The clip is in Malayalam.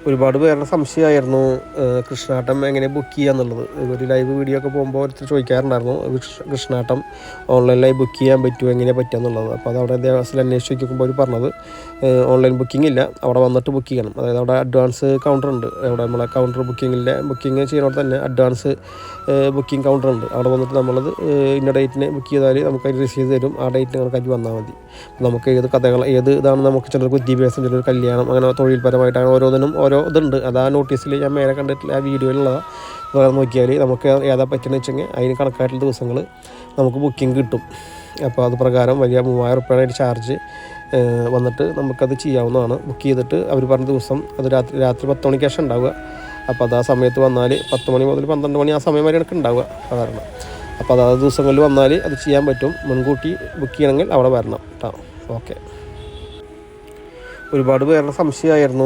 ഒരുപാട് പേരുടെ സംശയമായിരുന്നു കൃഷ്ണാട്ടം എങ്ങനെ ബുക്ക് ചെയ്യുക എന്നുള്ളത്. ഒരു ലൈവ് വീഡിയോ ഒക്കെ പോകുമ്പോൾ ഒരുത്തർ ചോദിക്കാറുണ്ടായിരുന്നു കൃഷ്ണാട്ടം ഓൺലൈനിലായി ബുക്ക് ചെയ്യാൻ പറ്റുമോ, എങ്ങനെയാണ് പറ്റുക എന്നുള്ളത്. അപ്പോൾ അത് അവിടെ ദേവസ്വത്തിൽ അന്വേഷിച്ച് നോക്കുമ്പോൾ അവർ പറഞ്ഞത് ഓൺലൈൻ ബുക്കിംഗ് ഇല്ല, അവിടെ വന്നിട്ട് ബുക്ക് ചെയ്യണം. അതായത് അവിടെ അഡ്വാൻസ് കൗണ്ടർ ഉണ്ട്. അവിടെ നമ്മളെ കൗണ്ടർ ബുക്കിംഗ് ചെയ്യുന്നവിടെ തന്നെ അഡ്വാൻസ് ബുക്കിംഗ് കൗണ്ടർ ഉണ്ട്. അവിടെ വന്നിട്ട് നമ്മളത് ഇന്ന ഡേറ്റിന് ബുക്ക് ചെയ്താൽ നമുക്ക് അതിന് രസീത് തരും. ആ ഡേറ്റിന് കണക്കാക്കി വന്നാൽ മതി. നമുക്ക് ഏത് കഥകൾ ഇതാണ് നമുക്ക് ചിലർക്ക് വിദ്യാഭ്യാസം, ചിലർ കല്യാണം, അങ്ങനെ തൊഴിൽപരമായിട്ട് അങ്ങനെ ഓരോന്നിനും ഓരോ ഇതുണ്ട്. അത് ആ നോട്ടീസിൽ ഞാൻ മേലെ കണ്ടിട്ടില്ല, ആ വീഡിയോയിലുള്ളതാണ്. വേറെ നോക്കിയാൽ നമുക്ക് ഏതാ പറ്റുന്നത് വെച്ചെങ്കിൽ അതിന് കണക്കായിട്ടുള്ള ദിവസങ്ങൾ നമുക്ക് ബുക്കിംഗ് കിട്ടും. അപ്പോൾ അത് പ്രകാരം വലിയ 3000 രൂപയുടെ ചാർജ് വന്നിട്ട് നമുക്കത് ചെയ്യാവുന്നതാണ്. ബുക്ക് ചെയ്തിട്ട് അവർ പറഞ്ഞ ദിവസം അത് രാത്രി 10 മണിക്ക് ശേഷം ഉണ്ടാവുക. അപ്പോൾ അത് ആ സമയത്ത് വന്നാൽ 10 മണി മുതൽ 12 മണി ആ സമയം വരെ എനിക്ക് ഉണ്ടാവുക സാധാരണ. അപ്പോൾ അതാത് ദിവസങ്ങളിൽ വന്നാൽ അത് ചെയ്യാൻ പറ്റും. മുൻകൂട്ടി ബുക്ക് ചെയ്യണമെങ്കിൽ അവിടെ വരണം കേട്ടോ. ഓക്കെ. ഒരുപാട് പേരുടെ സംശയമായിരുന്നു